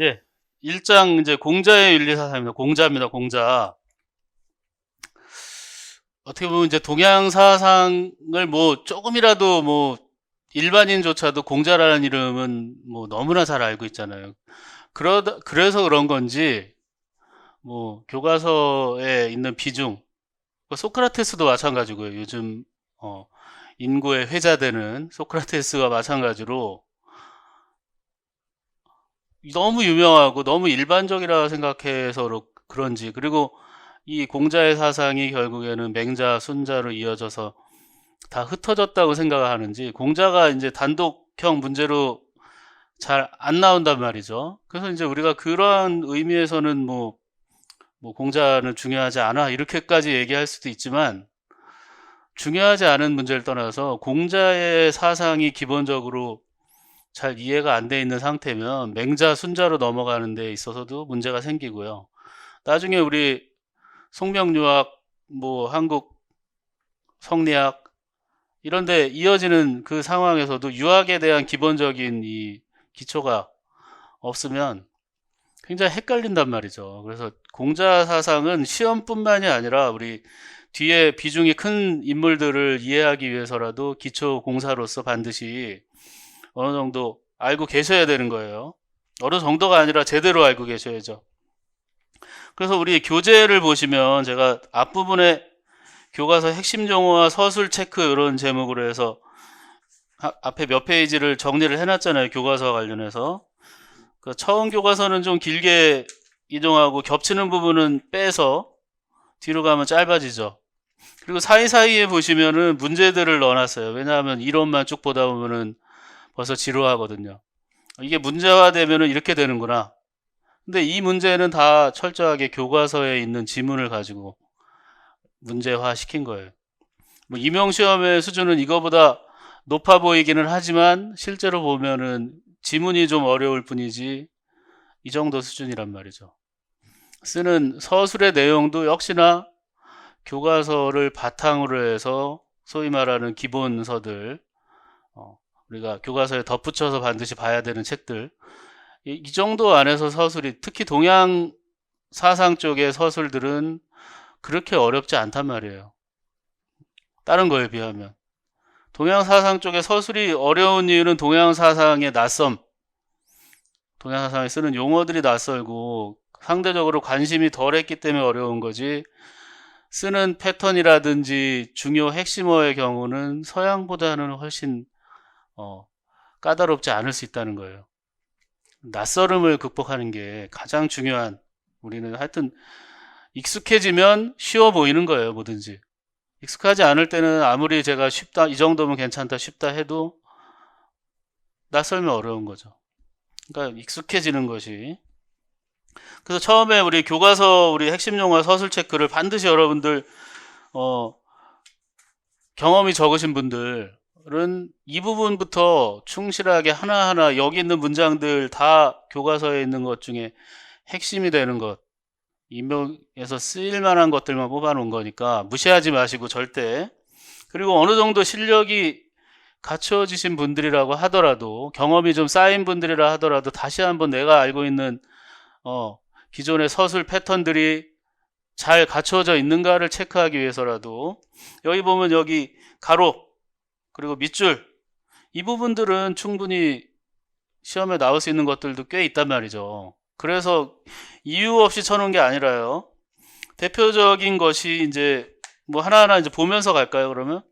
예. 1장 이제 공자의 윤리사상입니다. 공자입니다. 공자. 어떻게 보면 이제 동양 사상을 뭐 조금이라도 뭐 일반인조차도 공자라는 이름은 뭐 너무나 잘 알고 있잖아요. 그래서 그런 건지 뭐 교과서에 있는 비중, 소크라테스도 마찬가지고요. 요즘 어, 인구의 회자되는 소크라테스와 마찬가지로 너무 유명하고 너무 일반적이라 생각해서 그런지, 그리고 이 공자의 사상이 결국에는 맹자, 순자로 이어져서 다 흩어졌다고 생각하는지, 공자가 이제 단독형 문제로 잘 안 나온단 말이죠. 그래서 이제 우리가 그러한 의미에서는 뭐 공자는 중요하지 않아 이렇게까지 얘기할 수도 있지만, 중요하지 않은 문제를 떠나서 공자의 사상이 기본적으로 잘 이해가 안 돼 있는 상태면 맹자, 순자로 넘어가는 데 있어서도 문제가 생기고요. 나중에 우리 송명유학, 뭐 한국 성리학 이런 데 이어지는 그 상황에서도 유학에 대한 기본적인 이 기초가 없으면 굉장히 헷갈린단 말이죠. 그래서 공자 사상은 시험뿐만이 아니라 우리 뒤에 비중이 큰 인물들을 이해하기 위해서라도 기초 공사로서 반드시 어느 정도 알고 계셔야 되는 거예요. 어느 정도가 아니라 제대로 알고 계셔야죠. 그래서 우리 교재를 보시면 제가 앞부분에 교과서 핵심 용어와 서술 체크 이런 제목으로 해서 앞에 몇 페이지를 정리를 해놨잖아요. 교과서와 관련해서. 그 처음 교과서는 좀 길게 이동하고 겹치는 부분은 빼서 뒤로 가면 짧아지죠. 그리고 사이사이에 보시면은 문제들을 넣어놨어요. 왜냐하면 이론만 쭉 보다 보면은 벌써 지루하거든요. 이게 문제화되면은 이렇게 되는구나. 근데 이 문제는 다 철저하게 교과서에 있는 지문을 가지고 문제화 시킨 거예요. 뭐 임용시험의 수준은 이거보다 높아 보이기는 하지만 실제로 보면은 지문이 좀 어려울 뿐이지 이 정도 수준이란 말이죠. 쓰는 서술의 내용도 역시나 교과서를 바탕으로 해서 소위 말하는 기본서들, 우리가 교과서에 덧붙여서 반드시 봐야 되는 책들, 이 정도 안에서 서술이, 특히 동양 사상 쪽의 서술들은 그렇게 어렵지 않단 말이에요. 다른 거에 비하면. 동양 사상 쪽의 서술이 어려운 이유는 동양 사상의 낯섦, 동양 사상에 쓰는 용어들이 낯설고 상대적으로 관심이 덜했기 때문에 어려운 거지, 쓰는 패턴이라든지 중요 핵심어의 경우는 서양보다는 훨씬 까다롭지 않을 수 있다는 거예요. 낯설음을 극복하는 게 가장 중요한, 우리는 하여튼 익숙해지면 쉬워 보이는 거예요. 뭐든지 익숙하지 않을 때는 아무리 제가 쉽다, 이 정도면 괜찮다, 쉽다 해도 낯설면 어려운 거죠. 그러니까 익숙해지는 것이. 그래서 처음에 우리 교과서, 우리 핵심 용어 서술 체크를 반드시 여러분들 어, 경험이 적으신 분들은 이 부분부터 충실하게 하나하나, 여기 있는 문장들 다 교과서에 있는 것 중에 핵심이 되는 것, 임용에서 쓰일 만한 것들만 뽑아놓은 거니까 무시하지 마시고 절대. 그리고 어느 정도 실력이 갖춰지신 분들이라고 하더라도, 경험이 좀 쌓인 분들이라 하더라도 다시 한번 내가 알고 있는 기존의 서술 패턴들이 잘 갖춰져 있는가를 체크하기 위해서라도, 여기 보면 여기 가로 그리고 밑줄, 이 부분들은 충분히 시험에 나올 수 있는 것들도 꽤 있단 말이죠. 그래서 이유 없이 쳐놓은 게 아니라요. 대표적인 것이 이제 뭐 하나하나 이제 보면서 갈까요? 그러면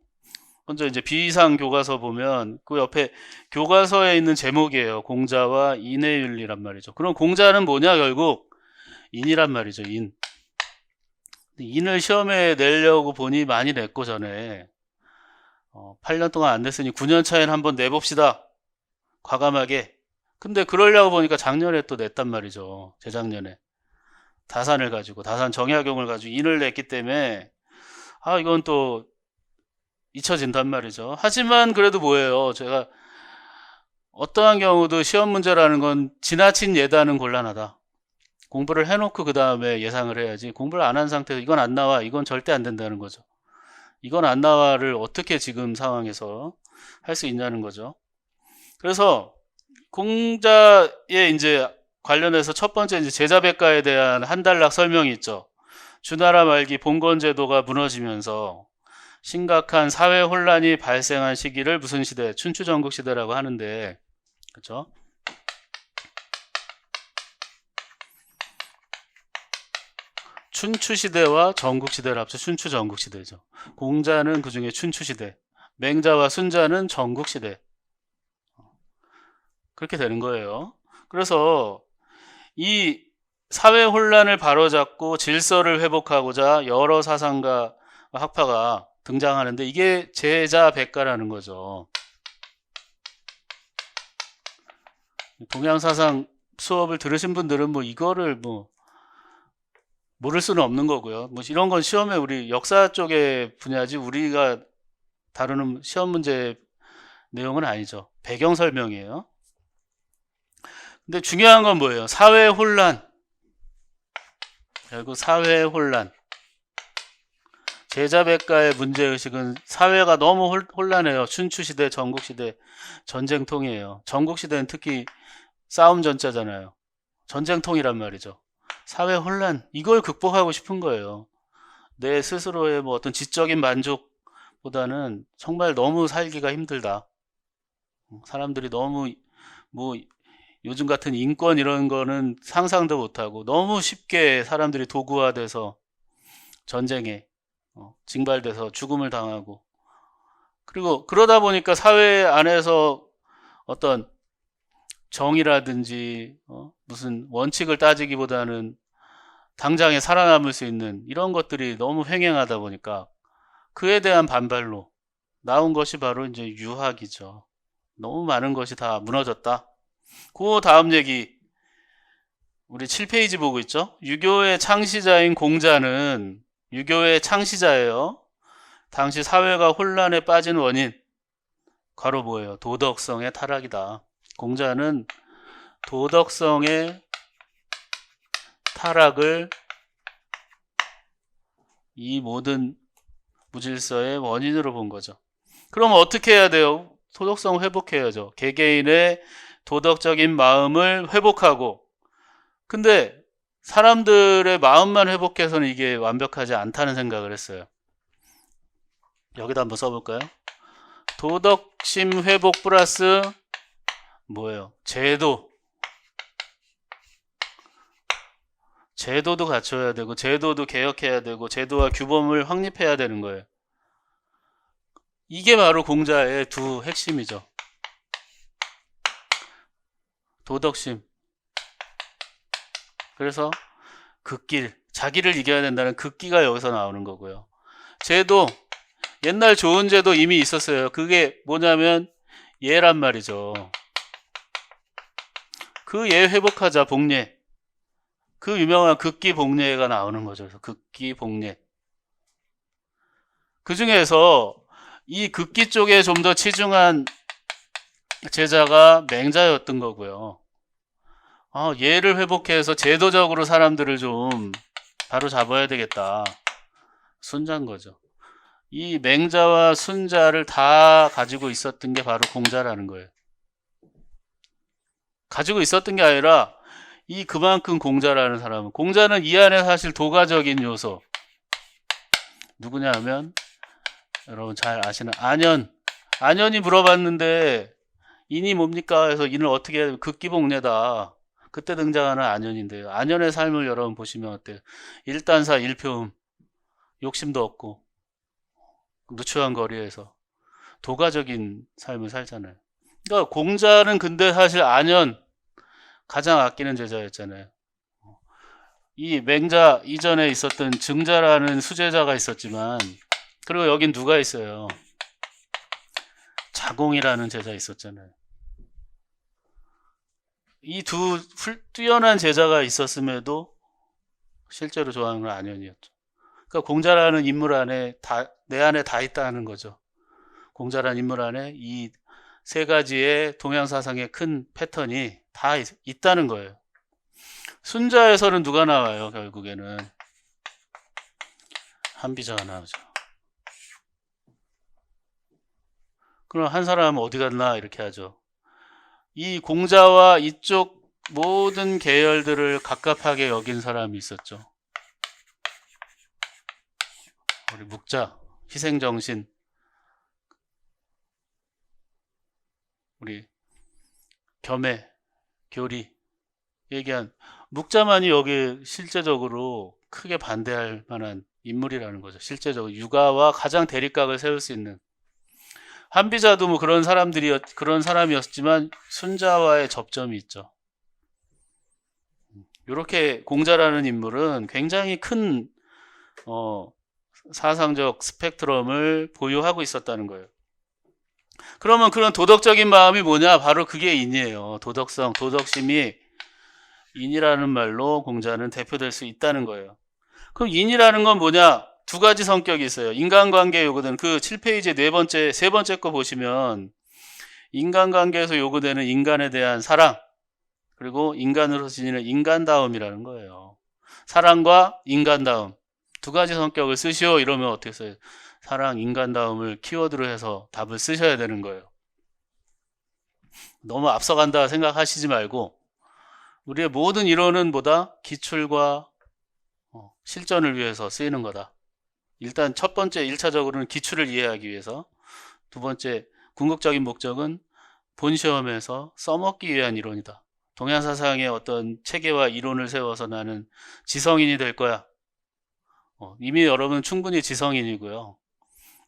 먼저 이제 비상 교과서 보면 그 옆에 교과서에 있는 제목이에요. 공자와 인의 윤리란 말이죠. 그럼 공자는 뭐냐? 결국 인이란 말이죠. 인. 인을 시험에 내려고 보니 많이 냈고, 전에 8년 동안 안 냈으니 9년 차에는 한번 내봅시다, 과감하게. 근데 그러려고 보니까 작년에 또 냈단 말이죠. 재작년에 다산을 가지고, 다산 정약용을 가지고 인을 냈기 때문에 이건 또 잊혀진단 말이죠. 하지만 그래도 뭐예요, 제가 어떠한 경우도 시험 문제라는 건 지나친 예단은 곤란하다. 공부를 해놓고 그 다음에 예상을 해야지, 공부를 안 한 상태에서 이건 안 나와, 이건 절대 안 된다는 거죠. 이건 안 나와를 어떻게 지금 상황에서 할 수 있냐는 거죠. 그래서 공자의 이제 관련해서 첫 번째 이제 제자백가에 대한 한단락 설명이 있죠. 주나라 말기 봉건제도가 무너지면서 심각한 사회 혼란이 발생한 시기를 무슨 시대? 춘추전국시대라고 하는데, 그렇죠? 춘추시대와 전국시대를 합쳐 춘추전국시대죠. 공자는 그 중에 춘추시대, 맹자와 순자는 전국시대. 그렇게 되는 거예요. 그래서 이 사회 혼란을 바로잡고 질서를 회복하고자 여러 사상가 학파가 등장하는데 이게 제자백가라는 거죠. 동양사상 수업을 들으신 분들은 뭐 이거를 뭐 모를 수는 없는 거고요. 뭐 이런 건 시험에 우리 역사 쪽의 분야지 우리가 다루는 시험 문제 내용은 아니죠. 배경 설명이에요. 근데 중요한 건 뭐예요? 사회 혼란. 결국 사회 혼란. 제자백가의 문제의식은 사회가 너무 혼란해요. 춘추시대, 전국시대, 전쟁통이에요. 전국시대는 특히 싸움 전자잖아요. 전쟁통이란 말이죠. 사회 혼란, 이걸 극복하고 싶은 거예요. 내 스스로의 뭐 어떤 지적인 만족보다는 정말 너무 살기가 힘들다. 사람들이 너무 뭐 요즘 같은 인권 이런 거는 상상도 못하고 너무 쉽게 사람들이 도구화돼서 전쟁에 징발돼서 죽음을 당하고, 그리고 그러다 보니까 사회 안에서 어떤 정의라든지 무슨 원칙을 따지기보다는 당장에 살아남을 수 있는 이런 것들이 너무 횡행하다 보니까 그에 대한 반발로 나온 것이 바로 이제 유학이죠. 너무 많은 것이 다 무너졌다. 그 다음 얘기 우리 7페이지 보고 있죠. 유교의 창시자인 공자는 유교의 창시자예요. 당시 사회가 혼란에 빠진 원인 괄호 뭐예요? 도덕성의 타락이다. 공자는 도덕성의 타락을 이 모든 무질서의 원인으로 본 거죠. 그럼 어떻게 해야 돼요? 도덕성 회복해야죠. 개개인의 도덕적인 마음을 회복하고, 근데 사람들의 마음만 회복해서는 이게 완벽하지 않다는 생각을 했어요. 여기다 한번 써볼까요? 도덕심 회복 플러스 뭐예요? 제도도 갖춰야 되고 제도도 개혁해야 되고 제도와 규범을 확립해야 되는 거예요. 이게 바로 공자의 두 핵심이죠. 도덕심. 그래서 극길, 자기를 이겨야 된다는 극기가 여기서 나오는 거고요. 제도, 옛날 좋은 제도 이미 있었어요. 그게 뭐냐면 예란 말이죠. 그 예 회복하자, 복례. 그 유명한 극기 복례가 나오는 거죠. 그래서 극기 복례. 그 중에서 이 극기 쪽에 좀 더 치중한 제자가 맹자였던 거고요. 예를 회복해서 제도적으로 사람들을 좀 바로 잡아야 되겠다. 순자인 거죠. 이 맹자와 순자를 다 가지고 있었던 게 바로 공자라는 거예요. 가지고 있었던 게 아니라 그만큼 공자라는 사람은, 공자는 이 안에 사실 도가적인 요소 누구냐 하면 여러분 잘 아시는 안현이 물어봤는데 인이 뭡니까? 해서 인을 어떻게 해야 되면 극기복례다. 그때 등장하는 안현인데요. 안현의 삶을 여러분 보시면 어때요? 일단사 일표음, 욕심도 없고 누추한 거리에서 도가적인 삶을 살잖아요. 그러니까 공자는 근데 사실 안현 가장 아끼는 제자였잖아요. 이 맹자 이전에 있었던 증자라는 수제자가 있었지만, 그리고 여긴 누가 있어요? 자공이라는 제자 있었잖아요. 이 두 뛰어난 제자가 있었음에도 실제로 좋아하는 건 안현이었죠. 그러니까 공자라는 인물 안에 내 안에 다 있다는 거죠. 공자라는 인물 안에 이 세 가지의 동양 사상의 큰 패턴이 다 있다는 거예요. 순자에서는 누가 나와요? 결국에는 한비자가 나오죠. 그럼 한 사람은 어디 갔나 이렇게 하죠. 이 공자와 이쪽 모든 계열들을 갑갑하게 여긴 사람이 있었죠. 우리 묵자, 희생정신, 우리 겸해, 교리 얘기한 묵자만이 여기 실제적으로 크게 반대할 만한 인물이라는 거죠. 실제적으로 육아와 가장 대립각을 세울 수 있는. 한비자도 뭐 그런 사람이었지만 순자와의 접점이 있죠. 이렇게 공자라는 인물은 굉장히 큰 사상적 스펙트럼을 보유하고 있었다는 거예요. 그러면 그런 도덕적인 마음이 뭐냐? 바로 그게 인이에요. 도덕성, 도덕심이 인이라는 말로 공자는 대표될 수 있다는 거예요. 그럼 인이라는 건 뭐냐? 두 가지 성격이 있어요. 인간관계에 요구되는 그 7페이지 세 번째 거 보시면 인간관계에서 요구되는 인간에 대한 사랑, 그리고 인간으로 지니는 인간다움이라는 거예요. 사랑과 인간다움 두 가지 성격을 쓰시오 이러면 어떻게 써요? 사랑, 인간다움을 키워드로 해서 답을 쓰셔야 되는 거예요. 너무 앞서간다 생각하시지 말고 우리의 모든 이론은 뭐다? 기출과 실전을 위해서 쓰이는 거다. 일단 첫 번째 1차적으로는 기출을 이해하기 위해서, 두 번째 궁극적인 목적은 본 시험에서 써먹기 위한 이론이다. 동양사상의 어떤 체계와 이론을 세워서 나는 지성인이 될 거야. 이미 여러분 충분히 지성인이고요.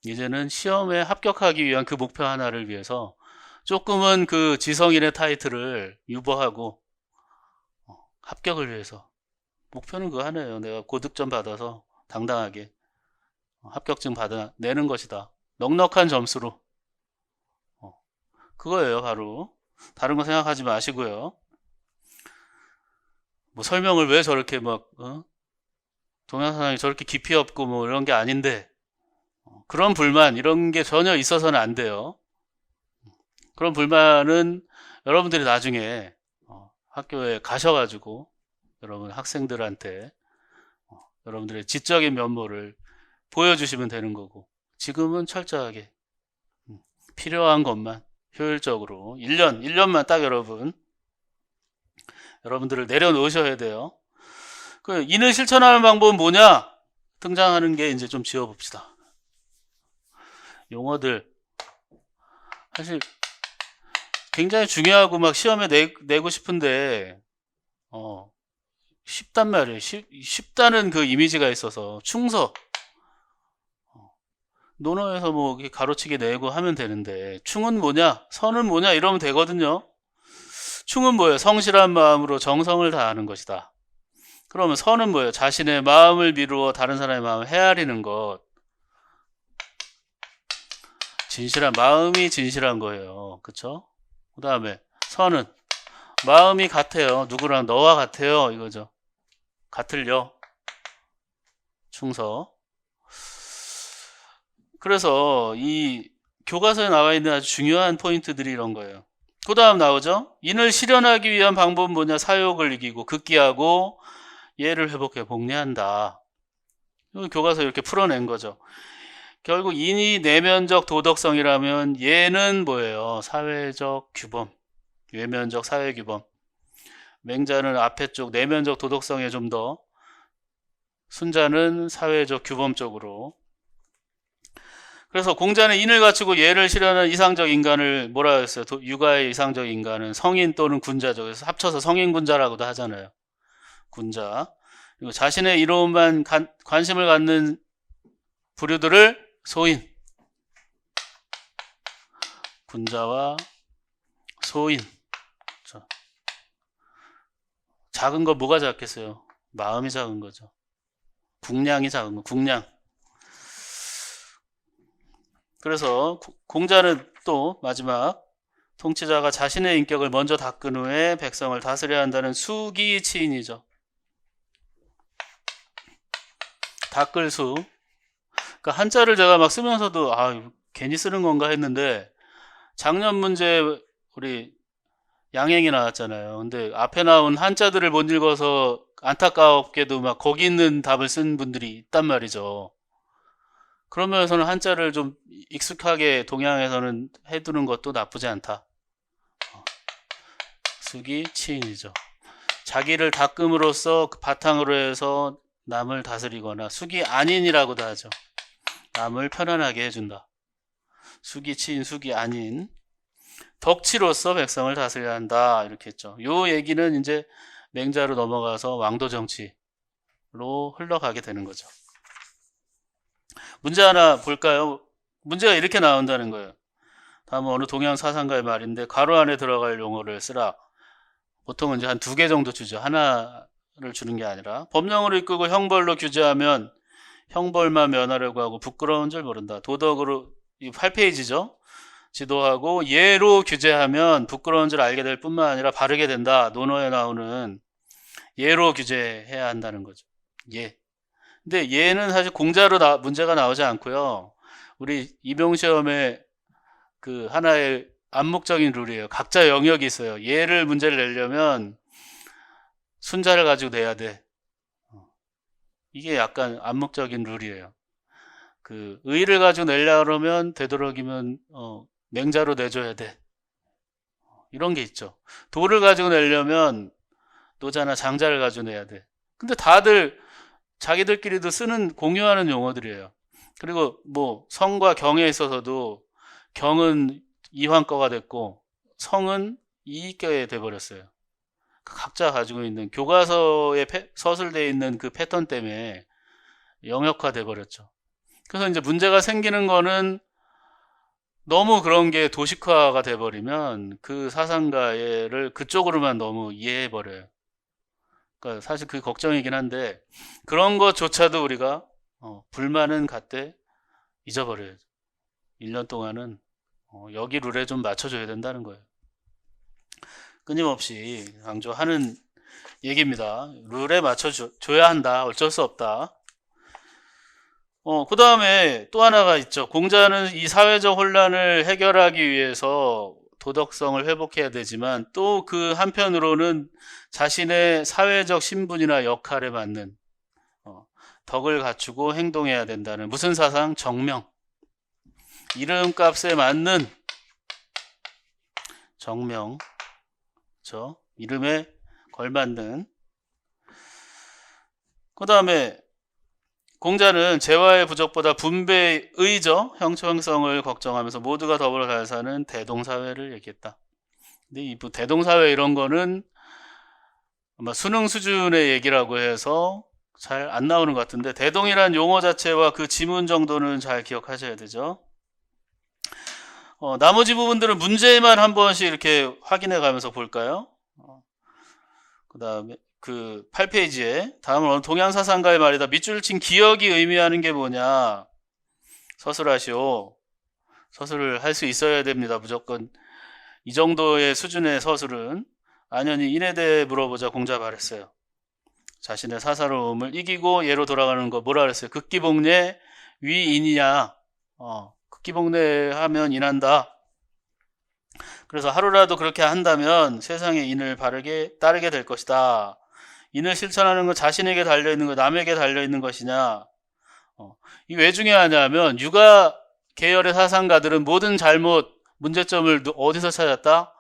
이제는 시험에 합격하기 위한 그 목표 하나를 위해서 조금은 그 지성인의 타이틀을 유보하고 합격을 위해서, 목표는 그거 하나예요. 내가 고득점 받아서 당당하게 합격증 받아내는 것이다. 넉넉한 점수로. 그거예요, 바로. 다른 거 생각하지 마시고요. 뭐 설명을 왜 저렇게 막 동양사상이 저렇게 깊이 없고 뭐 이런 게 아닌데, 그런 불만 이런 게 전혀 있어서는 안 돼요. 그런 불만은 여러분들이 나중에 학교에 가셔가지고 여러분 학생들한테 여러분들의 지적인 면모를 보여주시면 되는 거고, 지금은 철저하게 필요한 것만 효율적으로 1년만 딱 여러분들을 내려놓으셔야 돼요. 그 인을 실천하는 방법은 뭐냐? 등장하는 게 이제 좀 지어봅시다. 용어들 사실 굉장히 중요하고 막 시험에 내고 싶은데 쉽단 말이에요. 쉽다는 그 이미지가 있어서 충서 논어에서 뭐 가로치기 내고 하면 되는데, 충은 뭐냐? 선은 뭐냐? 이러면 되거든요. 충은 뭐예요? 성실한 마음으로 정성을 다하는 것이다. 그러면 선은 뭐예요? 자신의 마음을 미루어 다른 사람의 마음을 헤아리는 것. 마음이 진실한 거예요. 그쵸? 그 다음에 선은 마음이 같아요. 누구랑? 너와 같아요. 이거죠. 같을요. 충서. 그래서 이 교과서에 나와 있는 아주 중요한 포인트들이 이런 거예요. 그 다음 나오죠. 인을 실현하기 위한 방법은 뭐냐? 사욕을 이기고 극기하고 예를 회복해 복리한다. 교과서 이렇게 풀어낸 거죠. 결국 인이 내면적 도덕성이라면 예는 뭐예요? 사회적 규범, 외면적 사회 규범. 맹자는 앞에 쪽 내면적 도덕성에 좀 더, 순자는 사회적 규범 쪽으로. 그래서 공자는 인을 갖추고 예를 실현하는 이상적 인간을 뭐라 했어요? 육아의 이상적 인간은 성인 또는 군자죠. 그래서 합쳐서 성인 군자라고도 하잖아요. 군자. 그리고 자신의 이로움만 관심을 갖는 부류들을 소인. 군자와 소인. 작은 거 뭐가 작겠어요? 마음이 작은 거죠. 국량이 작은 거, 국량. 그래서 공자는 또 마지막 통치자가 자신의 인격을 먼저 닦은 후에 백성을 다스려야 한다는 수기치인이죠. 닦을 수. 그러니까 한자를 제가 막 쓰면서도 괜히 쓰는 건가 했는데, 작년 문제 우리 양행이 나왔잖아요. 근데 앞에 나온 한자들을 못 읽어서 안타깝게도 막 거기 있는 답을 쓴 분들이 있단 말이죠. 그러면서는 한자를 좀 익숙하게 동양에서는 해두는 것도 나쁘지 않다. 수기 치인이죠. 자기를 닦음으로써 그 바탕으로 해서 남을 다스리거나 숙이 아닌이라고도 하죠. 남을 편안하게 해준다. 숙이 치인 숙이 아닌 덕치로서 백성을 다스려야 한다. 이렇게 했죠. 요 얘기는 이제 맹자로 넘어가서 왕도 정치로 흘러가게 되는 거죠. 문제 하나 볼까요? 문제가 이렇게 나온다는 거예요. 다음은 어느 동양 사상가의 말인데 괄호 안에 들어갈 용어를 쓰라. 보통은 이제 한 2개 정도 주죠. 하나를 주는 게 아니라 법령으로 이끌고 형벌로 규제하면 형벌만 면하려고 하고 부끄러운 줄 모른다. 도덕으로 이 8페이지죠. 지도하고 예로 규제하면 부끄러운 줄 알게 될 뿐만 아니라 바르게 된다. 논어에 나오는 예로 규제해야 한다는 거죠. 예. 근데 예는 사실 공자로 문제가 나오지 않고요. 우리 임용시험에 그 하나의 암묵적인 룰이에요. 각자 영역이 있어요. 예를 문제를 내려면 순자를 가지고 내야 돼. 이게 약간 암묵적인 룰이에요. 그 의를 가지고 내려 그러면 되도록이면 맹자로 내줘야 돼. 이런 게 있죠. 도를 가지고 내려면 노자나 장자를 가지고 내야 돼. 근데 다들 자기들끼리도 쓰는 공유하는 용어들이에요. 그리고 뭐 성과 경에 있어서도 경은 이환거가 됐고 성은 이익거에 돼버렸어요. 각자 가지고 있는 교과서에 서술되어 있는 그 패턴 때문에 영역화 돼버렸죠. 그래서 이제 문제가 생기는 거는 너무 그런 게 도식화가 돼버리면 그 사상가를 그쪽으로만 너무 이해해버려요. 그러니까 사실 그 걱정이긴 한데 그런 것조차도 우리가 불만은 갖되 잊어버려요. 1년 동안은 여기 룰에 좀 맞춰줘야 된다는 거예요. 끊임없이 강조하는 얘기입니다. 룰에 맞춰줘야 한다. 어쩔 수 없다. 그 다음에 또 하나가 있죠. 공자는 이 사회적 혼란을 해결하기 위해서 도덕성을 회복해야 되지만 또 그 한편으로는 자신의 사회적 신분이나 역할에 맞는 덕을 갖추고 행동해야 된다는 무슨 사상? 정명. 이름값에 맞는 정명. 그렇죠? 이름에 걸맞는. 그 다음에 공자는 재화의 부족보다 분배의 의죠. 형평성을 걱정하면서 모두가 더불어 잘 사는 대동사회를 얘기했다. 근데 이 대동사회 이런 거는 아마 수능 수준의 얘기라고 해서 잘 안 나오는 것 같은데 대동이란 용어 자체와 그 지문 정도는 잘 기억하셔야 되죠. 나머지 부분들은 문제만 한 번씩 이렇게 확인해 가면서 볼까요? 그 다음에 그 8페이지에 다음은 동양사상가의 말이다. 밑줄 친 기억이 의미하는 게 뭐냐. 서술하시오. 서술을 할 수 있어야 됩니다. 무조건 이 정도의 수준의 서술은. 안현이 인에 대해 물어보자 공자 말했어요. 자신의 사사로움을 이기고 예로 돌아가는 거 뭐라 그랬어요? 극기복례 위인이야. 극기복례 하면 인한다. 그래서 하루라도 그렇게 한다면 세상의 인을 바르게 따르게 될 것이다. 인을 실천하는 건 자신에게 달려있는 거 남에게 달려있는 것이냐. 이게 왜 중요하냐면 육아 계열의 사상가들은 모든 잘못 문제점을 어디서 찾았다?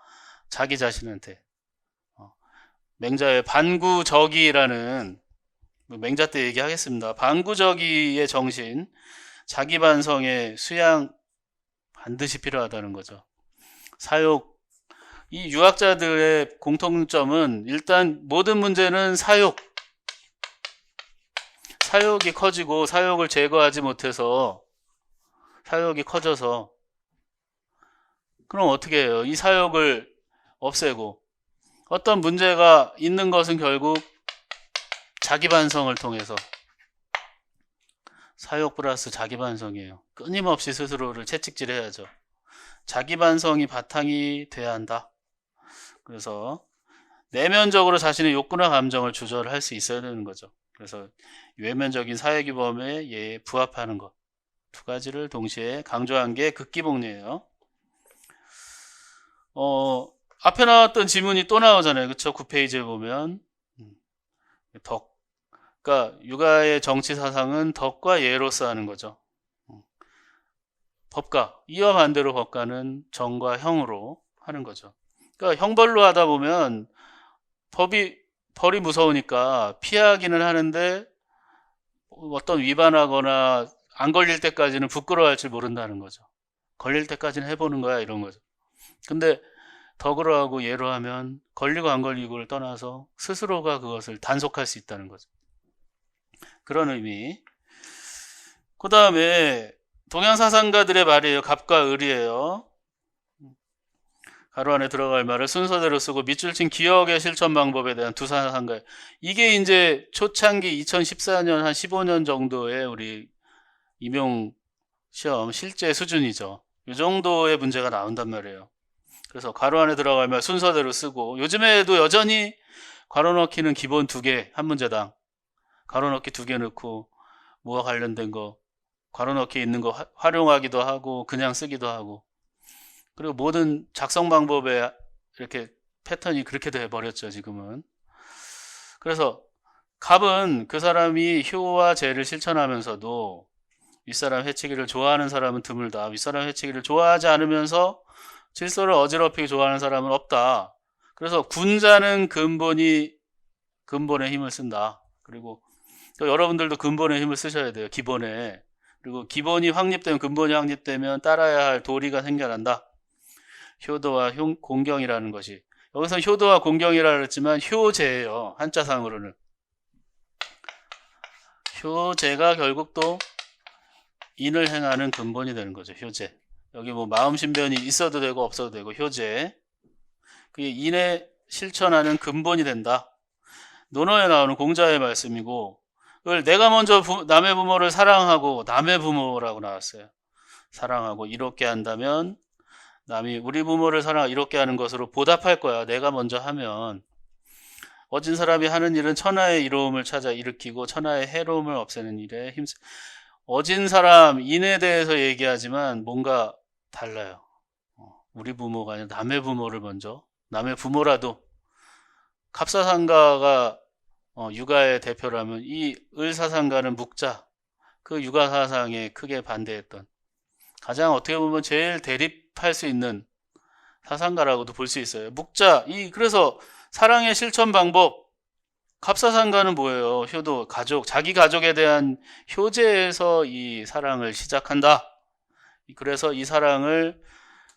자기 자신한테. 맹자의 반구적이라는 맹자 때 얘기하겠습니다. 반구적이의 정신, 자기 반성의 수양 반드시 필요하다는 거죠. 사욕, 이 유학자들의 공통점은 일단 모든 문제는 사욕이 커지고 사욕을 제거하지 못해서 사욕이 커져서 그럼 어떻게 해요? 이 사욕을 없애고 어떤 문제가 있는 것은 결국 자기 반성을 통해서 사욕 플러스 자기 반성이에요. 끊임없이 스스로를 채찍질해야죠. 자기 반성이 바탕이 돼야 한다. 그래서 내면적으로 자신의 욕구나 감정을 조절할 수 있어야 되는 거죠. 그래서 외면적인 사회규범에 예에 부합하는 것. 2가지를 동시에 강조한 게 극기복례예요. 앞에 나왔던 지문이 또 나오잖아요. 그쵸? 9페이지에 보면 덕. 그러니까 육아의 정치 사상은 덕과 예로서 하는 거죠. 법가. 이와 반대로 법가는 정과 형으로 하는 거죠. 그러니까 형벌로 하다 보면 법이 벌이 무서우니까 피하기는 하는데 어떤 위반하거나 안 걸릴 때까지는 부끄러워할 줄 모른다는 거죠. 걸릴 때까지는 해보는 거야 이런 거죠. 근데 덕으로 하고 예로 하면 걸리고 안 걸리고를 떠나서 스스로가 그것을 단속할 수 있다는 거죠. 그런 의미. 그 다음에 동양사상가들의 말이에요. 갑과 을이에요. 가로 안에 들어갈 말을 순서대로 쓰고 밑줄 친 기억의 실천 방법에 대한 두 사상가. 이게 이제 초창기 2014년 한 15년 정도의 우리 임용 시험 실제 수준이죠. 이 정도의 문제가 나온단 말이에요. 그래서 가로 안에 들어갈 말 순서대로 쓰고, 요즘에도 여전히 괄호 넣기는 기본 2개 한 문제당, 가로 넣기 2개 넣고 뭐와 관련된 거 괄호 넣기 있는 거 활용하기도 하고 그냥 쓰기도 하고, 그리고 모든 작성 방법에 이렇게 패턴이 그렇게 돼버렸죠 지금은. 그래서 갑은 그 사람이 효와 재를 실천하면서도 윗사람 해치기를 좋아하는 사람은 드물다. 윗사람 해치기를 좋아하지 않으면서 질서를 어지럽히기 좋아하는 사람은 없다. 그래서 군자는 근본에 힘을 쓴다. 그리고 여러분들도 근본에 힘을 쓰셔야 돼요. 기본에. 그리고 기본이 확립되면, 근본이 확립되면 따라야 할 도리가 생겨난다. 효도와 공경이라는 것이. 여기서 효도와 공경이라 그랬지만 효제예요. 한자상으로는. 효제가 결국 또 인을 행하는 근본이 되는 거죠. 효제. 여기 뭐 마음신변이 있어도 되고 없어도 되고 효제. 그게 인에 실천하는 근본이 된다. 논어에 나오는 공자의 말씀이고, 그걸 내가 먼저 남의 부모를 사랑하고, 남의 부모라고 나왔어요. 사랑하고 이롭게 한다면 남이 우리 부모를 사랑하고 이롭게 하는 것으로 보답할 거야. 내가 먼저 하면. 어진 사람이 하는 일은 천하의 이로움을 찾아 일으키고 천하의 해로움을 없애는 일에 힘쓰. 어진 사람 인에 대해서 얘기하지만 뭔가 달라요. 우리 부모가 아니라 남의 부모를 먼저, 남의 부모라도. 갑사상가가 육아의 대표라면 이 을사상가는 묵자, 그 육아사상에 크게 반대했던, 가장 어떻게 보면 제일 대립할 수 있는 사상가라고도 볼 수 있어요. 묵자, 그래서 사랑의 실천 방법, 갑사상가는 뭐예요? 효도, 가족, 자기 가족에 대한 효제에서 이 사랑을 시작한다. 그래서 이 사랑을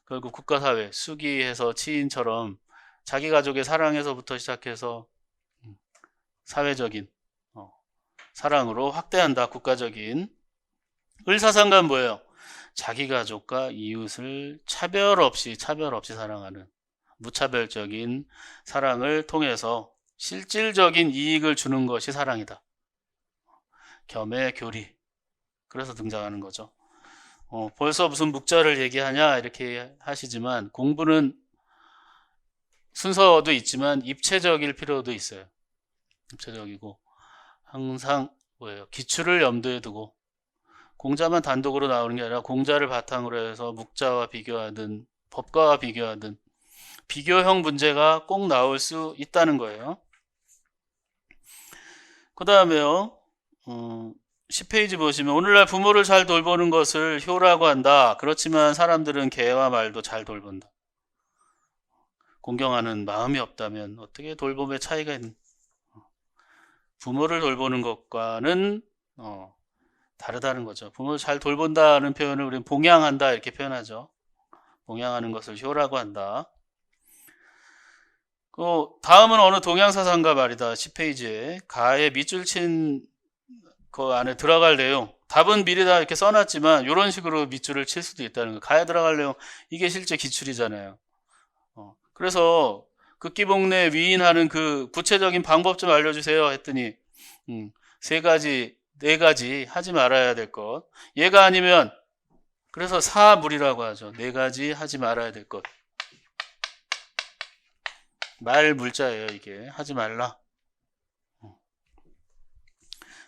결국 국가사회, 수기해서 치인처럼 자기 가족의 사랑에서부터 시작해서 사회적인 사랑으로 확대한다. 국가적인. 을사상가는 뭐예요? 자기 가족과 이웃을 차별 없이 사랑하는 무차별적인 사랑을 통해서 실질적인 이익을 주는 것이 사랑이다. 겸의 교리. 그래서 등장하는 거죠. 벌써 무슨 묵자를 얘기하냐 이렇게 하시지만, 공부는 순서도 있지만 입체적일 필요도 있어요. 입체적이고 항상 뭐예요? 기출을 염두에 두고, 공자만 단독으로 나오는 게 아니라 공자를 바탕으로 해서 묵자와 비교하든 법과와 비교하든 비교형 문제가 꼭 나올 수 있다는 거예요. 그 다음에요, 10페이지 보시면 오늘날 부모를 잘 돌보는 것을 효라고 한다. 그렇지만 사람들은 개와 말도 잘 돌본다. 공경하는 마음이 없다면 어떻게 돌봄의 차이가 있는, 부모를 돌보는 것과는 다르다는 거죠. 부모를 잘 돌본다는 표현을 우리는 봉양한다 이렇게 표현하죠. 봉양하는 것을 효라고 한다. 다음은 어느 동양사상가 말이다. 10페이지에 가에 밑줄 친 그 안에 들어갈 내용, 답은 미리 다 이렇게 써놨지만 이런 식으로 밑줄을 칠 수도 있다는 거. 가에 들어갈 내용, 이게 실제 기출이잖아요. 그래서 극기복례 위인하는 그 구체적인 방법 좀 알려주세요 했더니 3가지 4가지 하지 말아야 될 것. 얘가 아니면, 그래서 사물이라고 하죠. 4가지 하지 말아야 될 것. 말 물자예요. 이게 하지 말라.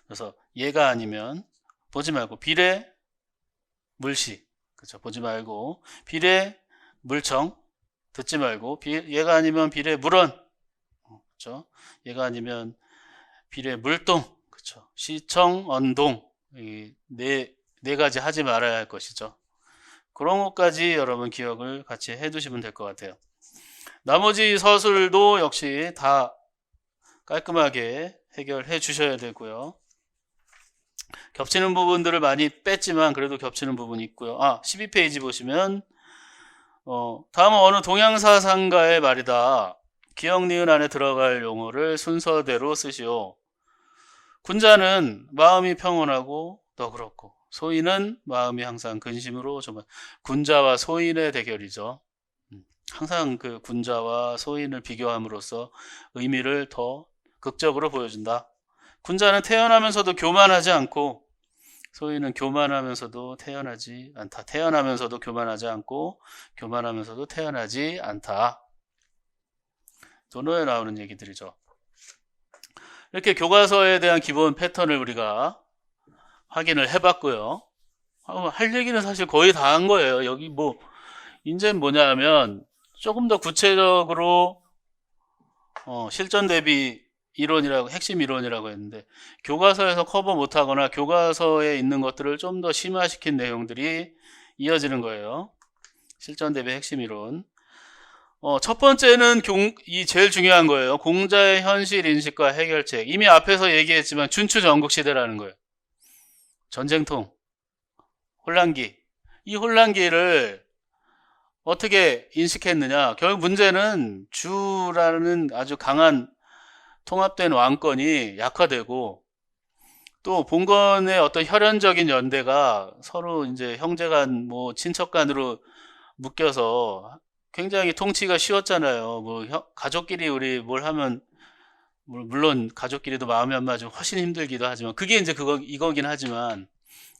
그래서 얘가 아니면 보지 말고, 비례 물시, 그렇죠. 보지 말고, 비례 물청 듣지 말고, 얘가 아니면 비례 물언, 그렇죠. 얘가 아니면 비례 물동, 그렇죠. 시청 언동, 이 네 가지 하지 말아야 할 것이죠. 그런 것까지 여러분 기억을 같이 해두시면 될 것 같아요. 나머지 서술도 역시 다 깔끔하게 해결해 주셔야 되고요. 겹치는 부분들을 많이 뺐지만 그래도 겹치는 부분이 있고요. 12페이지 보시면 다음은 어느 동양사상가의 말이다. 기역, 니은 안에 들어갈 용어를 순서대로 쓰시오. 군자는 마음이 평온하고 너그럽고 소인은 마음이 항상 근심으로 좀 군자와 소인의 대결이죠. 항상 그 군자와 소인을 비교함으로써 의미를 더 극적으로 보여준다. 군자는 태어나면서도 교만하지 않고 소인은 교만하면서도 태어나지 않다. 태어나면서도 교만하지 않고 교만하면서도 태어나지 않다. 논어에 나오는 얘기들이죠. 이렇게 교과서에 대한 기본 패턴을 우리가 확인을 해봤고요. 할 얘기는 사실 거의 다 한 거예요. 여기 이제는 뭐냐면 조금 더 구체적으로 실전 대비 이론이라고, 핵심 이론이라고 했는데 교과서에서 커버 못하거나 교과서에 있는 것들을 좀 더 심화시킨 내용들이 이어지는 거예요. 실전 대비 핵심 이론. 첫 번째는 이 제일 중요한 거예요. 공자의 현실 인식과 해결책. 이미 앞에서 얘기했지만 춘추전국 시대라는 거예요. 전쟁통, 혼란기. 이 혼란기를 어떻게 인식했느냐. 결국 문제는 주라는 아주 강한 통합된 왕권이 약화되고 또 봉건의 어떤 혈연적인 연대가 서로 이제 형제간 친척간으로 묶여서 굉장히 통치가 쉬웠잖아요. 가족끼리 우리 뭘 하면 물론 가족끼리도 마음이 안 맞으면 훨씬 힘들기도 하지만 그게 이제 이거긴 하지만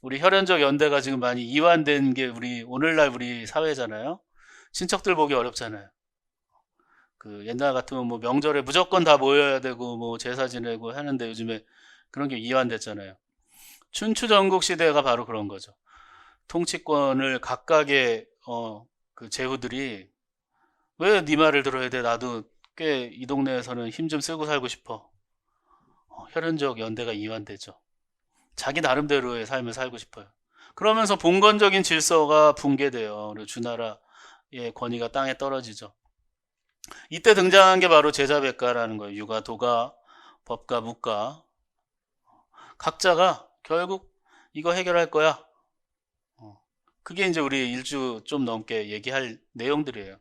우리 혈연적 연대가 지금 많이 이완된 게 오늘날 우리 사회잖아요. 친척들 보기 어렵잖아요. 옛날 같으면 명절에 무조건 다 모여야 되고 제사 지내고 하는데 요즘에 그런 게 이완됐잖아요. 춘추전국 시대가 바로 그런 거죠. 통치권을 각각의 그 제후들이 왜 네 말을 들어야 돼? 나도 꽤 이 동네에서는 힘 좀 쓰고 살고 싶어. 혈연적 연대가 이완되죠. 자기 나름대로의 삶을 살고 싶어요. 그러면서 봉건적인 질서가 붕괴돼요. 그리고 주나라의 권위가 땅에 떨어지죠. 이때 등장한 게 바로 제자백가라는 거예요. 유가, 도가, 법가, 묵가. 각자가 결국 이거 해결할 거야. 그게 이제 우리 일주 좀 넘게 얘기할 내용들이에요.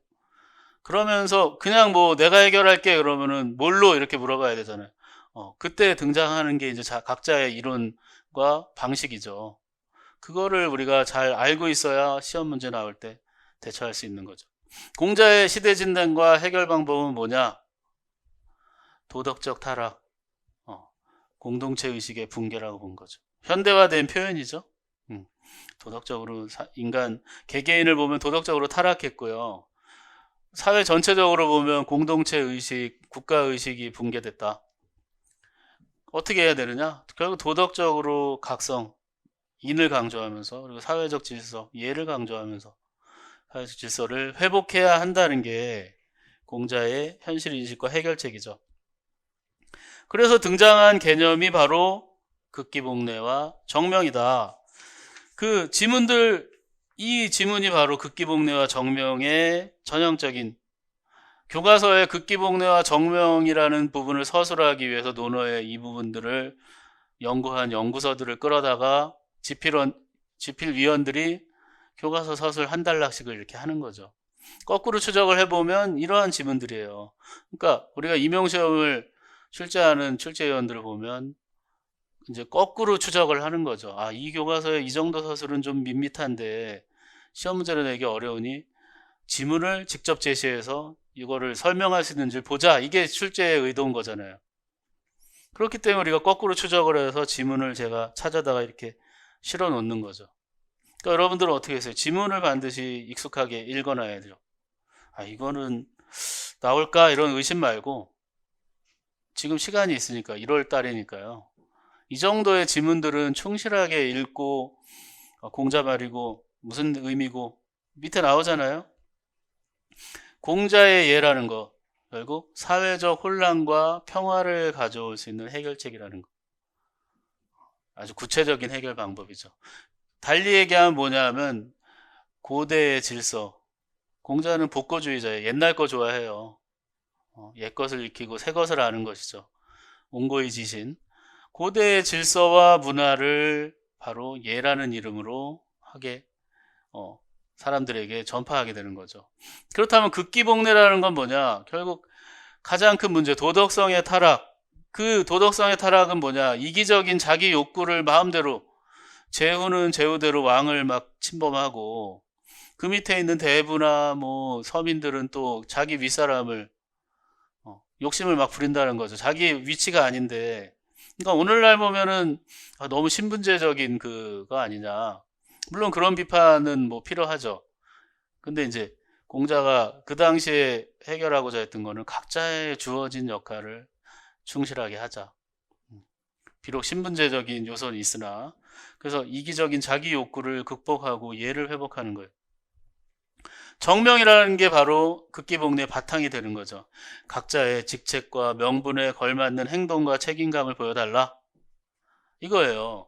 그러면서 그냥 내가 해결할게 그러면은 뭘로 이렇게 물어봐야 되잖아요. 그때 등장하는 게 이제 각자의 이론과 방식이죠. 그거를 우리가 잘 알고 있어야 시험 문제 나올 때 대처할 수 있는 거죠. 공자의 시대 진단과 해결 방법은 뭐냐? 도덕적 타락, 공동체 의식의 붕괴라고 본 거죠. 현대화된 표현이죠. 도덕적으로 인간 개개인을 보면 도덕적으로 타락했고요. 사회 전체적으로 보면 공동체 의식, 국가 의식이 붕괴됐다. 어떻게 해야 되느냐? 결국 도덕적으로 각성, 인을 강조하면서 그리고 사회적 질서, 예를 강조하면서 사회적 질서를 회복해야 한다는 게 공자의 현실 인식과 해결책이죠. 그래서 등장한 개념이 바로 극기복례와 정명이다. 그 지문들, 이 지문이 바로 극기복례와 정명의 전형적인 교과서의 극기복례와 정명이라는 부분을 서술하기 위해서 논어의 이 부분들을 연구한 연구서들을 끌어다가 집필위원들이 교과서 서술 한 단락씩을 이렇게 하는 거죠. 거꾸로 추적을 해보면 이러한 지문들이에요. 그러니까 우리가 임용시험을 출제하는 출제위원들을 보면 이제 거꾸로 추적을 하는 거죠. 이 교과서의 이 정도 서술은 좀 밋밋한데 시험 문제로 내기 어려우니 지문을 직접 제시해서 이거를 설명할 수 있는지 보자. 이게 출제의 의도인 거잖아요. 그렇기 때문에 우리가 거꾸로 추적을 해서 지문을 제가 찾아다가 이렇게 실어 놓는 거죠. 그러니까 여러분들은 어떻게 했어요? 지문을 반드시 익숙하게 읽어놔야 돼요. 이거는 나올까? 이런 의심 말고 지금 시간이 있으니까 1월 달이니까요. 이 정도의 지문들은 충실하게 읽고 공자 말이고 무슨 의미고 밑에 나오잖아요. 공자의 예라는 거 결국 사회적 혼란과 평화를 가져올 수 있는 해결책이라는 거. 아주 구체적인 해결 방법이죠. 달리 얘기하면 뭐냐면 고대의 질서. 공자는 복고주의자예요. 옛날 거 좋아해요. 옛 것을 익히고 새 것을 아는 것이죠. 옹고이 지신, 고대의 질서와 문화를 바로 예라는 이름으로 하게 사람들에게 전파하게 되는 거죠. 그렇다면 극기복례라는 건 뭐냐? 결국 가장 큰 문제, 도덕성의 타락. 그 도덕성의 타락은 뭐냐? 이기적인 자기 욕구를 마음대로, 제후는 제후대로 왕을 막 침범하고, 그 밑에 있는 대부나 뭐 서민들은 또 자기 윗사람을 욕심을 막 부린다는 거죠. 자기 위치가 아닌데. 그러니까 오늘날 보면은 너무 신분제적인 그거 아니냐. 물론 그런 비판은 뭐 필요하죠. 근데 이제 공자가 그 당시에 해결하고자 했던 거는 각자의 주어진 역할을 충실하게 하자. 비록 신분제적인 요소는 있으나, 그래서 이기적인 자기 욕구를 극복하고 예를 회복하는 거예요. 정명이라는 게 바로 극기복례의 바탕이 되는 거죠. 각자의 직책과 명분에 걸맞는 행동과 책임감을 보여달라. 이거예요.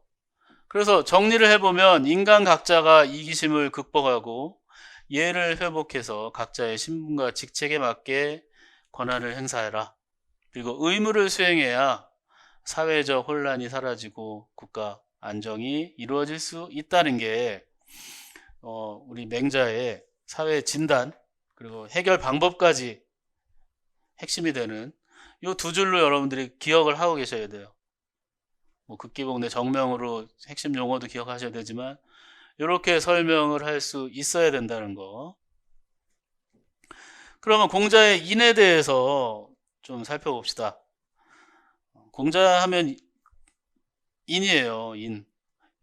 그래서 정리를 해보면 인간 각자가 이기심을 극복하고 예를 회복해서 각자의 신분과 직책에 맞게 권한을 행사해라. 그리고 의무를 수행해야 사회적 혼란이 사라지고 국가 안정이 이루어질 수 있다는 게 우리 맹자의 사회 진단 그리고 해결 방법까지 핵심이 되는 이 두 줄로 여러분들이 기억을 하고 계셔야 돼요. 뭐 극기복례 정명으로 핵심 용어도 기억하셔야 되지만 이렇게 설명을 할 수 있어야 된다는 거. 그러면 공자의 인에 대해서 좀 살펴봅시다. 공자 하면 인이에요. 인.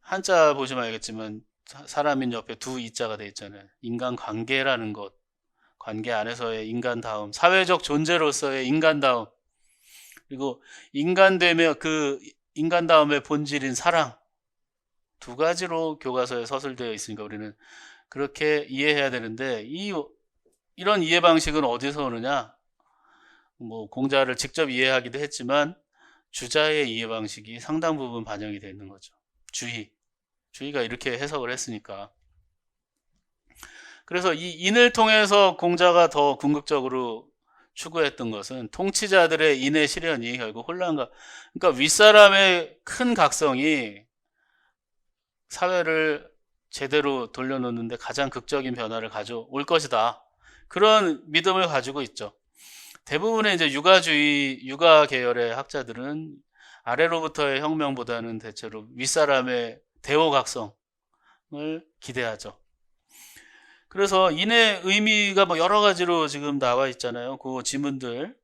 한자 보시면 알겠지만 사람인 옆에 두 이자가 돼 있잖아요. 인간관계라는 것. 관계 안에서의 인간다움. 사회적 존재로서의 인간다움. 그리고 인간되며 그 인간다움의 본질인 사랑. 두 가지로 교과서에 서술되어 있으니까 우리는 그렇게 이해해야 되는데 이런 이해 방식은 어디서 오느냐? 뭐 공자를 직접 이해하기도 했지만 주자의 이해 방식이 상당 부분 반영이 되어 있는 거죠. 주의가 이렇게 해석을 했으니까. 그래서 이 인을 통해서 공자가 더 궁극적으로 추구했던 것은 통치자들의 인의 실현이 결국 혼란과, 그러니까 윗사람의 큰 각성이 사회를 제대로 돌려놓는데 가장 극적인 변화를 가져올 것이다. 그런 믿음을 가지고 있죠. 대부분의 이제 육아 계열의 학자들은 아래로부터의 혁명보다는 대체로 윗사람의 대오각성을 기대하죠. 그래서 인의 의미가 뭐 여러 가지로 지금 나와 있잖아요. 그 지문들.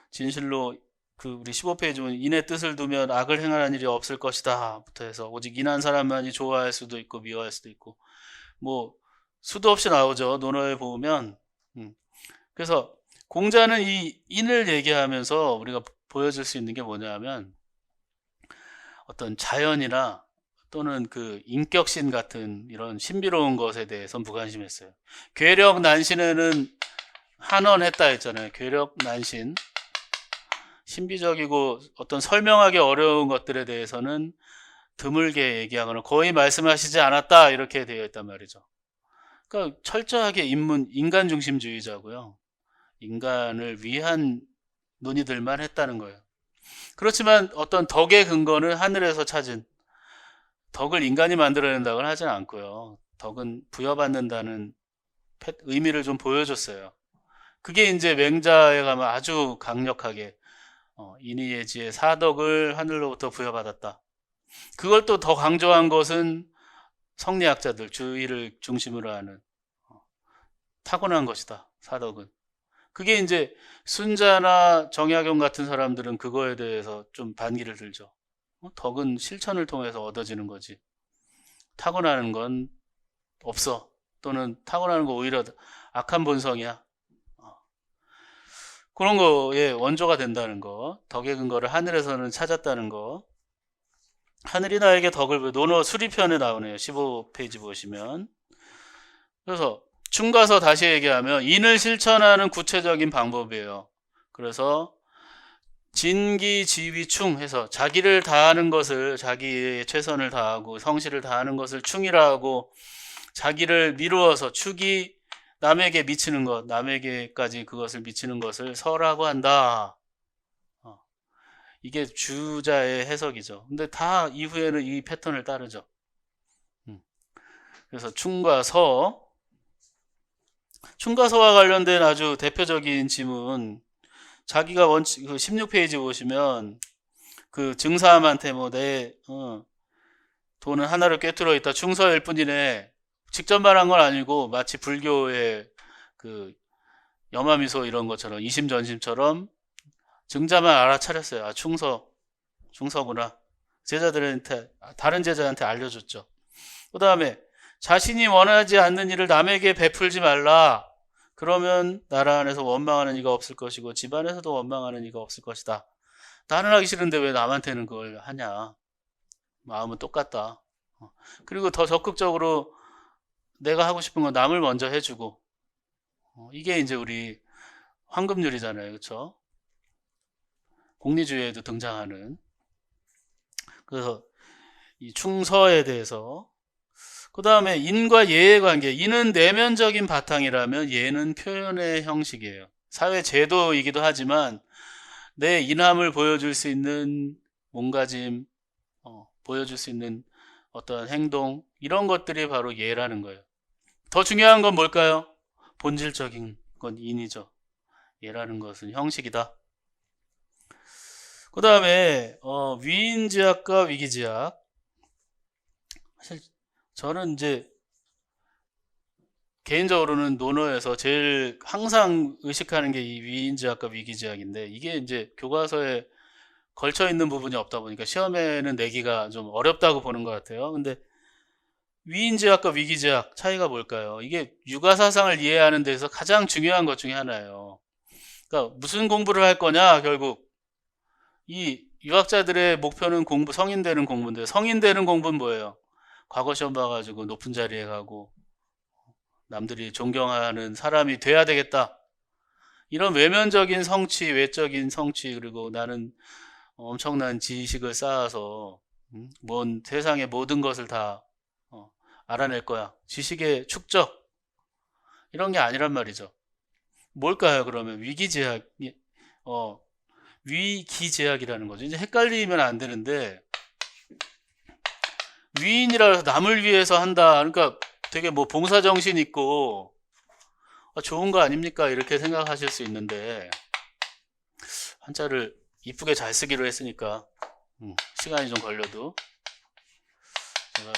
진실로 우리 15페이지 보면 인의 뜻을 두면 악을 행하는 일이 없을 것이다 부터 해서 오직 인한 사람만이 좋아할 수도 있고 미워할 수도 있고 뭐 수도 없이 나오죠. 논어에 보면. 그래서 공자는 이 인을 얘기하면서 우리가 보여줄 수 있는 게 뭐냐면 어떤 자연이나 또는 그 인격신 같은 이런 신비로운 것에 대해서 무관심했어요. 괴력 난신에는 한원했다 했잖아요. 괴력 난신. 신비적이고 어떤 설명하기 어려운 것들에 대해서는 드물게 얘기하거나 거의 말씀하시지 않았다 이렇게 되어 있단 말이죠. 그러니까 철저하게 인간 중심주의자고요. 인간을 위한 논의들만 했다는 거예요. 그렇지만 어떤 덕의 근거는 하늘에서 찾은, 덕을 인간이 만들어낸다고는 하진 않고요. 덕은 부여받는다는 의미를 좀 보여줬어요. 그게 이제 맹자에 가면 아주 강력하게 인의예지의 사덕을 하늘로부터 부여받았다. 그걸 또 더 강조한 것은 성리학자들, 주의를 중심으로 하는 타고난 것이다. 사덕은. 그게 이제 순자나 정약용 같은 사람들은 그거에 대해서 좀 반기를 들죠. 덕은 실천을 통해서 얻어지는 거지. 타고나는 건 없어. 또는 타고나는 거 오히려 악한 본성이야. 그런 거에 원조가 된다는 거. 덕의 근거를 하늘에서는 찾았다는 거. 하늘이 나에게 덕을 논어 수리편에 나오네요. 15페이지 보시면. 그래서 충가서 다시 얘기하면 인을 실천하는 구체적인 방법이에요. 그래서 진기지위충 해서 자기를 다하는 것을, 자기의 최선을 다하고 성실을 다하는 것을 충이라 하고, 자기를 미루어서 축이 남에게 미치는 것, 남에게까지 그것을 미치는 것을 서라고 한다. 이게 주자의 해석이죠. 근데 다 이후에는 이 패턴을 따르죠. 그래서 춤과 서와 관련된 아주 대표적인 지문, 자기가 그 16페이지 보시면 그 증사함한테 뭐 내 돈은 하나를 꿰뚫어 있다 충서일 뿐이네, 직접 말한 건 아니고 마치 불교의 그 염화미소 이런 것처럼 이심전심처럼 증자만 알아차렸어요. 아, 충서구나. 제자들한테, 다른 제자한테 알려줬죠. 그 다음에 자신이 원하지 않는 일을 남에게 베풀지 말라. 그러면 나라 안에서 원망하는 이가 없을 것이고 집안에서도 원망하는 이가 없을 것이다. 나는 하기 싫은데 왜 남한테는 그걸 하냐. 마음은 똑같다. 그리고 더 적극적으로 내가 하고 싶은 건 남을 먼저 해주고, 이게 이제 우리 황금률이잖아요. 그렇죠? 공리주의에도 등장하는. 그래서 이 충서에 대해서, 그 다음에 인과 예의 관계. 인은 내면적인 바탕이라면 예는 표현의 형식이에요. 사회 제도이기도 하지만 내 인함을 보여줄 수 있는 몸가짐, 보여줄 수 있는 어떤 행동, 이런 것들이 바로 예라는 거예요. 더 중요한 건 뭘까요? 본질적인 건 인이죠. 예라는 것은 형식이다. 그 다음에 위인지학과 위기지학. 사실 저는 이제 개인적으로는 논어에서 제일 항상 의식하는 게 이 위인지학과 위기지학인데, 이게 이제 교과서에 걸쳐 있는 부분이 없다 보니까 시험에는 내기가 좀 어렵다고 보는 것 같아요. 근데 위인지학과 위기지학 차이가 뭘까요? 이게 육아사상을 이해하는 데서 가장 중요한 것 중에 하나예요. 그러니까 무슨 공부를 할 거냐, 결국 이 유학자들의 목표는 성인 되는 공부인데, 성인 되는 공부는 뭐예요? 과거 시험 봐가지고 높은 자리에 가고 남들이 존경하는 사람이 돼야 되겠다. 이런 외면적인 성취, 외적인 성취, 그리고 나는 엄청난 지식을 쌓아서 세상의 모든 것을 다 알아낼 거야. 지식의 축적, 이런 게 아니란 말이죠. 뭘까요? 그러면 위기제약이라는 거죠. 이제 헷갈리면 안 되는데, 위인이라 해서 남을 위해서 한다. 그러니까 되게 뭐 봉사정신 있고 좋은 거 아닙니까? 이렇게 생각하실 수 있는데, 한자를 이쁘게 잘 쓰기로 했으니까 시간이 좀 걸려도 제가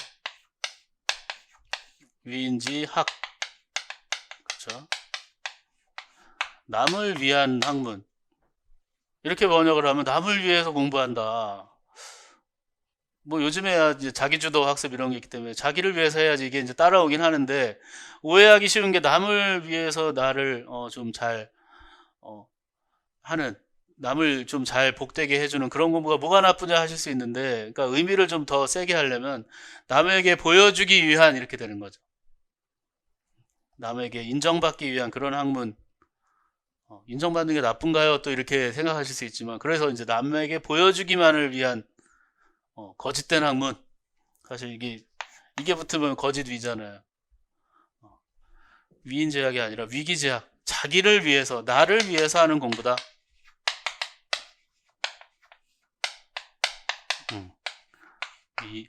위인지학, 그렇죠? 남을 위한 학문, 이렇게 번역을 하면 남을 위해서 공부한다. 뭐 요즘에야 이제 자기주도 학습 이런 게 있기 때문에 자기를 위해서 해야지 이게 이제 따라오긴 하는데, 오해하기 쉬운 게 남을 위해서 나를 좀 잘 하는, 남을 좀 잘 복되게 해주는 그런 공부가 뭐가 나쁘냐 하실 수 있는데, 그러니까 의미를 좀 더 세게 하려면 남에게 보여주기 위한, 이렇게 되는 거죠. 남에게 인정받기 위한 그런 학문. 인정받는 게 나쁜가요? 또 이렇게 생각하실 수 있지만, 그래서 이제 남에게 보여주기만을 위한 거짓된 학문. 사실 이게 붙으면 거짓 위잖아요. 위인제약이 아니라 위기제약. 자기를 위해서, 나를 위해서 하는 공부다. 이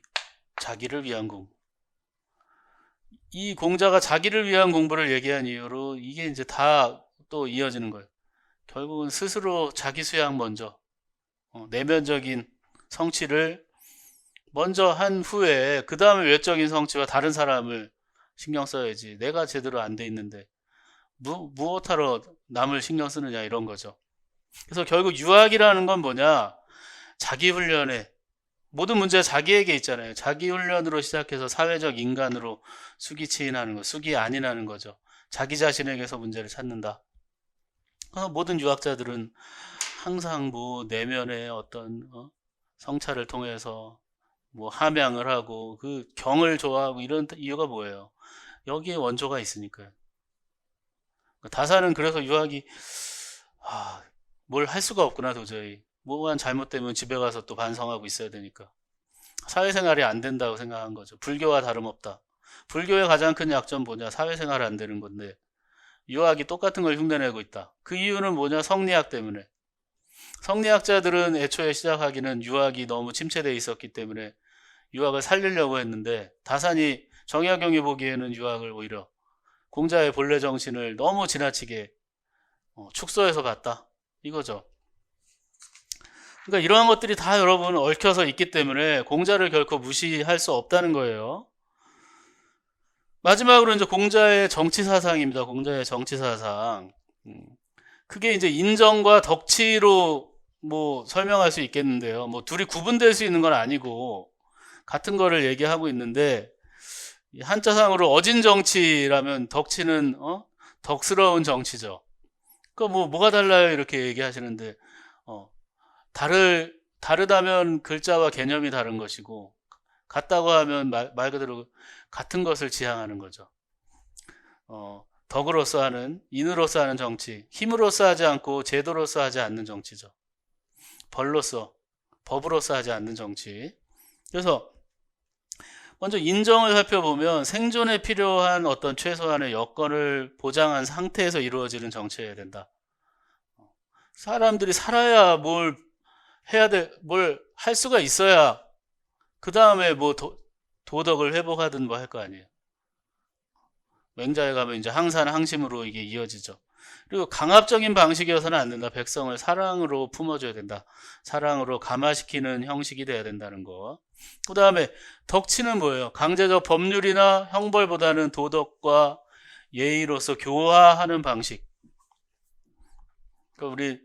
자기를 위한 공부. 이 공자가 자기를 위한 공부를 얘기한 이유로 이게 이제 다 또 이어지는 거예요. 결국은 스스로 자기 수양 먼저, 내면적인 성취를 먼저 한 후에 그 다음에 외적인 성취와 다른 사람을 신경 써야지. 내가 제대로 안 돼 있는데 무엇하러 남을 신경 쓰느냐, 이런 거죠. 그래서 결국 유학이라는 건 뭐냐, 자기 훈련에 모든 문제가 자기에게 있잖아요. 자기 훈련으로 시작해서 사회적 인간으로 수기치인하는 거, 수기 안인하는 거죠. 자기 자신에게서 문제를 찾는다. 그래서 모든 유학자들은 항상 뭐 내면의 어떤 성찰을 통해서 뭐 함양을 하고 그 경을 좋아하고, 이런 이유가 뭐예요? 여기에 원조가 있으니까요. 다사는 그래서 유학이 뭘 할 수가 없구나, 도저히. 뭐만 잘못되면 집에 가서 또 반성하고 있어야 되니까 사회생활이 안 된다고 생각한 거죠. 불교와 다름없다. 불교의 가장 큰 약점 뭐냐? 사회생활이 안 되는 건데 유학이 똑같은 걸 흉내내고 있다. 그 이유는 뭐냐? 성리학 때문에. 성리학자들은 애초에 시작하기는 유학이 너무 침체되어 있었기 때문에 유학을 살리려고 했는데, 다산이 정약용이 보기에는 유학을 오히려 공자의 본래 정신을 너무 지나치게 축소해서 봤다, 이거죠. 그러니까 이러한 것들이 다 여러분 얽혀서 있기 때문에 공자를 결코 무시할 수 없다는 거예요. 마지막으로 이제 공자의 정치 사상입니다. 공자의 정치 사상. 그게 이제 인정과 덕치로 뭐 설명할 수 있겠는데요. 뭐 둘이 구분될 수 있는 건 아니고 같은 거를 얘기하고 있는데, 한자상으로 어진 정치라면 덕치는 덕스러운 정치죠. 그러니까 뭐가 달라요 이렇게 얘기하시는데, 다르다면 글자와 개념이 다른 것이고, 같다고 하면 말 그대로 같은 것을 지향하는 거죠. 덕으로서 하는, 인으로서 하는 정치, 힘으로서 하지 않고 제도로서 하지 않는 정치죠. 벌로서, 법으로서 하지 않는 정치. 그래서 먼저 인정을 살펴보면 생존에 필요한 어떤 최소한의 여건을 보장한 상태에서 이루어지는 정치여야 된다. 사람들이 살아야 뭘 할 수가 있어야 그 다음에 뭐 도덕을 회복하든 뭐 할 거 아니에요. 맹자에 가면 이제 항산 항심으로 이게 이어지죠. 그리고 강압적인 방식이어서는 안 된다. 백성을 사랑으로 품어줘야 된다. 사랑으로 감화시키는 형식이 돼야 된다는 거. 그 다음에 덕치는 뭐예요? 강제적 법률이나 형벌보다는 도덕과 예의로서 교화하는 방식. 그러니까 우리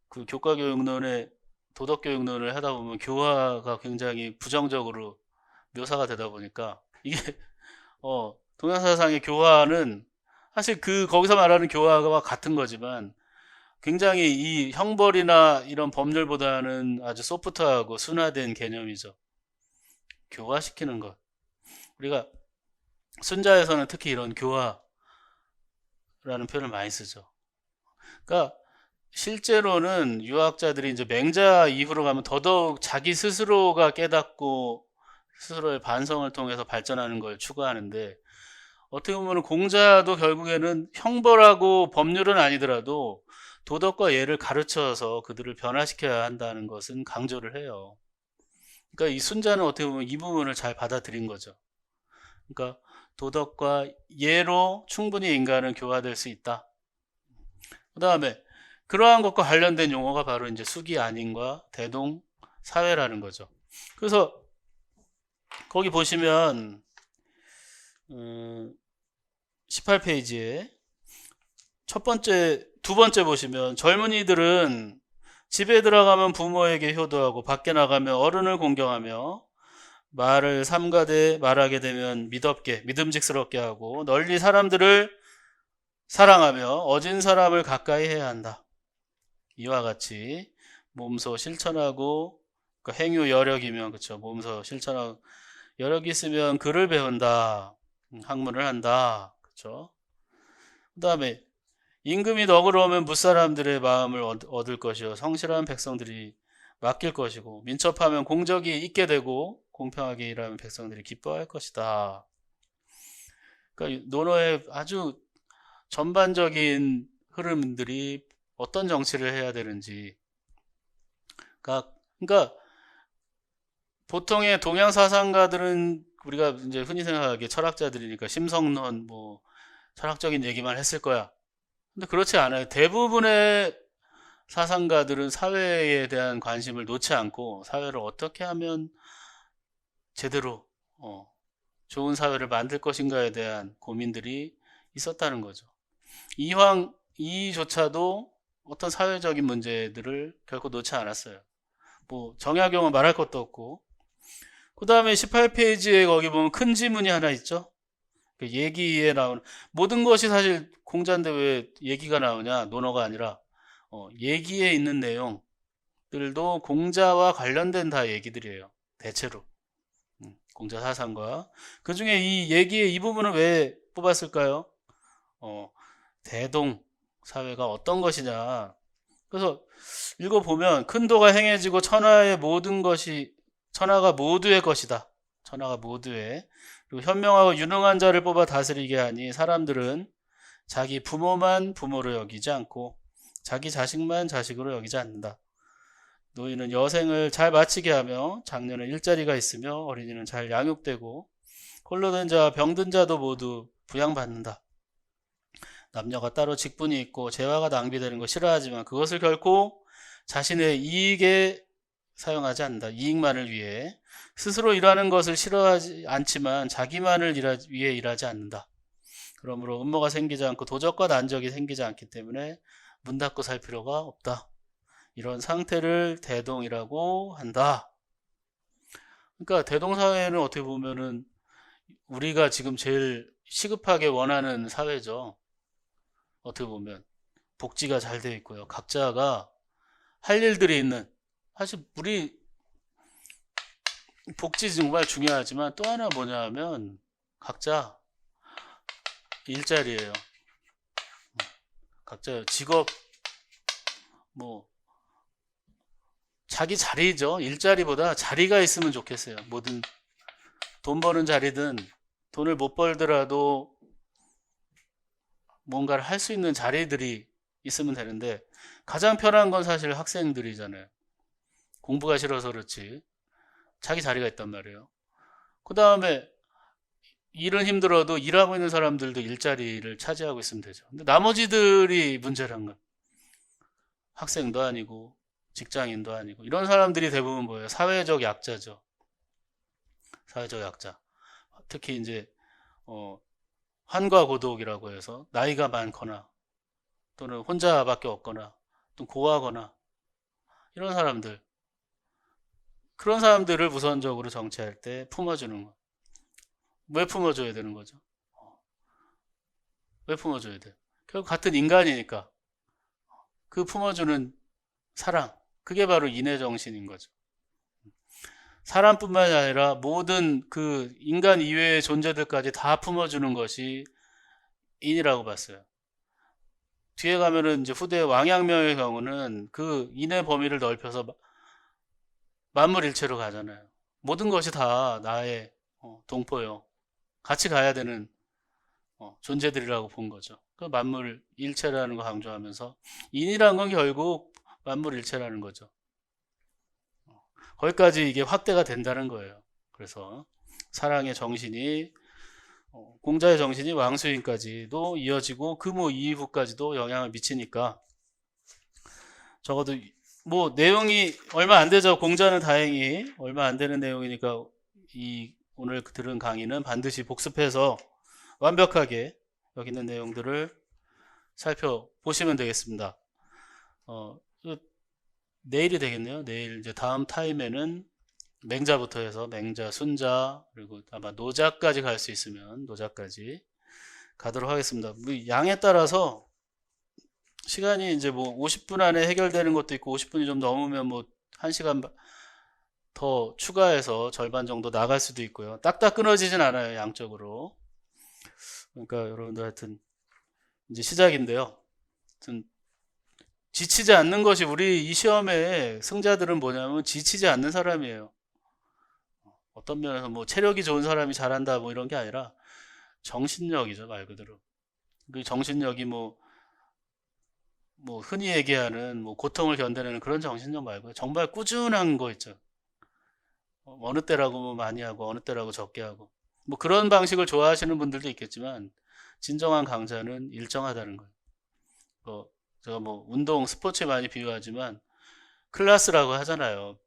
그 교과교육론에 도덕교육론을 하다 보면 교화가 굉장히 부정적으로 묘사가 되다 보니까 이게 동양사상의 교화는 사실 거기서 말하는 교화와 같은 거지만 굉장히 이 형벌이나 이런 법률보다는 아주 소프트하고 순화된 개념이죠. 교화시키는 것. 우리가 순자에서는 특히 이런 교화라는 표현을 많이 쓰죠. 그러니까 실제로는 유학자들이 이제 맹자 이후로 가면 더더욱 자기 스스로가 깨닫고 스스로의 반성을 통해서 발전하는 걸 추구하는데, 어떻게 보면 공자도 결국에는 형벌하고 법률은 아니더라도 도덕과 예를 가르쳐서 그들을 변화시켜야 한다는 것은 강조를 해요. 그러니까 이 순자는 어떻게 보면 이 부분을 잘 받아들인 거죠. 그러니까 도덕과 예로 충분히 인간은 교화될 수 있다. 그 다음에 그러한 것과 관련된 용어가 바로 이제 수기 안인과 대동 사회라는 거죠. 그래서 거기 보시면 18페이지에 두 번째 보시면, 젊은이들은 집에 들어가면 부모에게 효도하고 밖에 나가면 어른을 공경하며 말을 삼가되 말하게 되면 믿음직스럽게 하고 널리 사람들을 사랑하며 어진 사람을 가까이 해야 한다. 이와 같이 몸소 실천하고, 그러니까 행유 여력이면 그렇죠. 몸소 실천하고 여력이 있으면 글을 배운다. 학문을 한다. 그렇죠. 그 다음에 임금이 너그러우면 무사람들의 마음을 얻을 것이요 성실한 백성들이 맡길 것이고, 민첩하면 공적이 있게 되고 공평하게 일하면 백성들이 기뻐할 것이다. 그러니까 논어의 아주 전반적인 흐름들이 어떤 정치를 해야 되는지. 그러니까 보통의 동양 사상가들은 우리가 이제 흔히 생각하기에 철학자들이니까 심성론 뭐 철학적인 얘기만 했을 거야. 근데 그렇지 않아요. 대부분의 사상가들은 사회에 대한 관심을 놓지 않고 사회를 어떻게 하면 제대로 좋은 사회를 만들 것인가에 대한 고민들이 있었다는 거죠. 이조차도 어떤 사회적인 문제들을 결코 놓지 않았어요. 뭐 정약용은 말할 것도 없고. 그 다음에 18페이지에 거기 보면 큰 지문이 하나 있죠. 얘기에 나오는 모든 것이 사실 공자인데 왜 얘기가 나오냐, 논어가 아니라 얘기에 있는 내용들도 공자와 관련된 다 얘기들이에요. 대체로 공자 사상과. 그 중에 이 얘기의 이 부분을 왜 뽑았을까요? 대동 사회가 어떤 것이냐. 그래서 읽어보면 큰 도가 행해지고 천하가 모두의 것이다. 천하가 모두의. 그리고 현명하고 유능한 자를 뽑아 다스리게 하니 사람들은 자기 부모만 부모로 여기지 않고 자기 자식만 자식으로 여기지 않는다. 노인은 여생을 잘 마치게 하며 장년은 일자리가 있으며 어린이는 잘 양육되고 홀로 된 자와 병든 자도 모두 부양받는다. 남녀가 따로 직분이 있고 재화가 낭비되는 거 싫어하지만 그것을 결코 자신의 이익에 사용하지 않는다. 이익만을 위해 스스로 일하는 것을 싫어하지 않지만 자기만을 위해 일하지 않는다. 그러므로 음모가 생기지 않고 도적과 난적이 생기지 않기 때문에 문 닫고 살 필요가 없다. 이런 상태를 대동이라고 한다. 그러니까 대동사회는 어떻게 보면은 우리가 지금 제일 시급하게 원하는 사회죠. 어떻게 보면 복지가 잘 되어 있고요. 각자가 할 일들이 있는, 사실 우리 복지 정말 중요하지만 또 하나 뭐냐 하면 각자 일자리예요. 각자 직업, 뭐 자기 자리죠. 일자리보다 자리가 있으면 좋겠어요. 뭐든 돈 버는 자리든 돈을 못 벌더라도 뭔가를 할 수 있는 자리들이 있으면 되는데 가장 편한 건 사실 학생들이잖아요. 공부가 싫어서 그렇지 자기 자리가 있단 말이에요. 그 다음에 일은 힘들어도 일하고 있는 사람들도 일자리를 차지하고 있으면 되죠. 근데 나머지들이 문제란 거예요. 학생도 아니고 직장인도 아니고 이런 사람들이 대부분 뭐예요? 사회적 약자죠. 사회적 약자. 특히 이제 환과고독이라고 해서 나이가 많거나 또는 혼자밖에 없거나 또 고하거나 이런 사람들, 그런 사람들을 우선적으로 정치할 때 품어주는 거. 왜 품어줘야 되는 거죠? 왜 품어줘야 돼? 결국 같은 인간이니까 그 품어주는 사랑, 그게 바로 인의 정신인 거죠. 사람뿐만이 아니라 모든 그 인간 이외의 존재들까지 다 품어주는 것이 인이라고 봤어요. 뒤에 가면은 이제 후대 왕양명의 경우는 그 인의 범위를 넓혀서 만물일체로 가잖아요. 모든 것이 다 나의 동포요. 같이 가야 되는 존재들이라고 본 거죠. 그 만물일체라는 거 강조하면서 인이라는 건 결국 만물일체라는 거죠. 거기까지 이게 확대가 된다는 거예요. 그래서 사랑의 정신이 공자의 정신이 왕수인까지도 이어지고 그 뭐 이후까지도 영향을 미치니까 적어도 뭐 내용이 얼마 안 되죠. 공자는 다행히 얼마 안 되는 내용이니까 이 오늘 들은 강의는 반드시 복습해서 완벽하게 여기 있는 내용들을 살펴보시면 되겠습니다. 내일이 되겠네요. 내일 이제 다음 타임에는 맹자부터 해서 맹자, 순자, 그리고 아마 노자까지 갈 수 있으면 노자까지 가도록 하겠습니다. 양에 따라서 시간이 이제 뭐 50분 안에 해결되는 것도 있고 50분이 좀 넘으면 뭐 1시간 더 추가해서 절반 정도 나갈 수도 있고요. 딱딱 끊어지진 않아요. 양적으로. 그러니까 여러분들 하여튼 이제 시작인데요. 하여튼 지치지 않는 것이 우리 이 시험의 승자들은 뭐냐면 지치지 않는 사람이에요. 어떤 면에서 뭐 체력이 좋은 사람이 잘한다 뭐 이런 게 아니라 정신력이죠, 말 그대로. 그 정신력이 뭐 흔히 얘기하는 뭐 고통을 견뎌내는 그런 정신력 말고요. 정말 꾸준한 거 있죠. 어느 때라고 뭐 많이 하고 어느 때라고 적게 하고 뭐 그런 방식을 좋아하시는 분들도 있겠지만 진정한 강자는 일정하다는 거예요. 제가 뭐 운동 스포츠에 많이 비유하지만 클래스라고 하잖아요.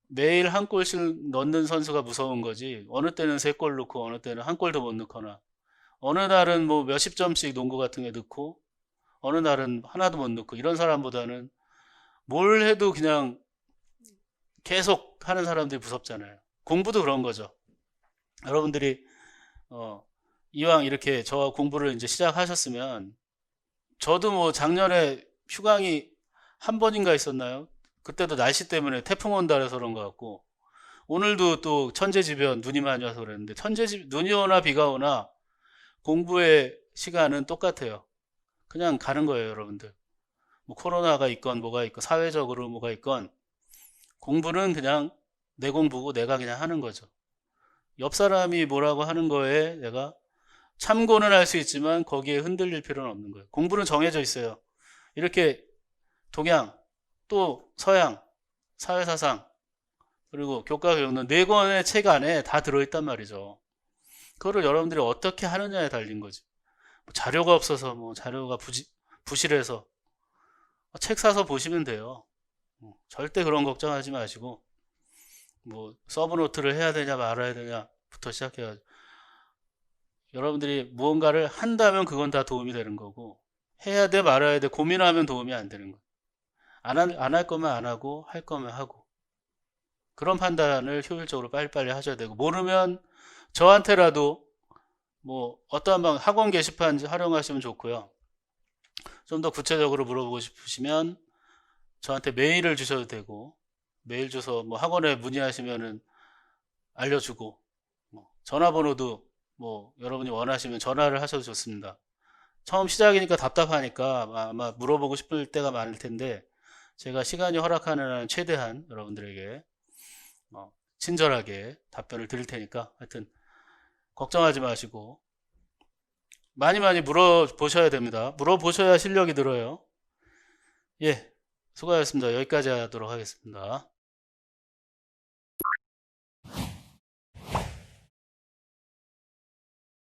매일 한 골씩 넣는 선수가 무서운 거지 어느 때는 3골 넣고 어느 때는 한 골도 못 넣거나 어느 날은 뭐 몇십 점씩 농구 같은 게 넣고 어느 날은 하나도 못 넣고 이런 사람보다는 뭘 해도 그냥 계속 하는 사람들이 무섭잖아요. 공부도 그런 거죠. 여러분들이 이왕 이렇게 저와 공부를 이제 시작하셨으면 저도 뭐 작년에 휴강이 한 번인가 있었나요? 그때도 날씨 때문에 태풍 온다 그래서 그런 것 같고 오늘도 또 천재지변 눈이 많이 와서 그랬는데 눈이 오나 비가 오나 공부의 시간은 똑같아요. 그냥 가는 거예요, 여러분들. 뭐 코로나가 있건 뭐가 있건 사회적으로 뭐가 있건 공부는 그냥 내 공부고 내가 그냥 하는 거죠. 옆 사람이 뭐라고 하는 거에 내가 참고는 할 수 있지만 거기에 흔들릴 필요는 없는 거예요. 공부는 정해져 있어요. 이렇게 동양 또 서양 사회사상, 그리고 교과교육론 4권의 책 안에 다 들어있단 말이죠. 그거를 여러분들이 어떻게 하느냐에 달린 거지. 자료가 없어서 자료가 부실해서 책 사서 보시면 돼요. 절대 그런 걱정하지 마시고 서브노트를 해야 되냐 말아야 되냐부터 시작해가지고 여러분들이 무언가를 한다면 그건 다 도움이 되는 거고, 해야 돼 말아야 돼 고민하면 도움이 안 되는 거예요. 안 할 거면 안 하고 할 거면 하고, 그런 판단을 효율적으로 빨리빨리 하셔야 되고, 모르면 저한테라도 어떠한 학원 게시판 활용하시면 좋고요. 좀 더 구체적으로 물어보고 싶으시면 저한테 메일을 주셔도 되고, 메일 주소 학원에 문의하시면은 알려주고, 전화번호도 여러분이 원하시면 전화를 하셔도 좋습니다. 처음 시작이니까 답답하니까 아마 물어보고 싶을 때가 많을 텐데, 제가 시간이 허락하는 한 최대한 여러분들에게 친절하게 답변을 드릴 테니까, 하여튼 걱정하지 마시고 많이 물어보셔야 됩니다. 물어보셔야 실력이 늘어요. 예, 수고하셨습니다. 여기까지 하도록 하겠습니다.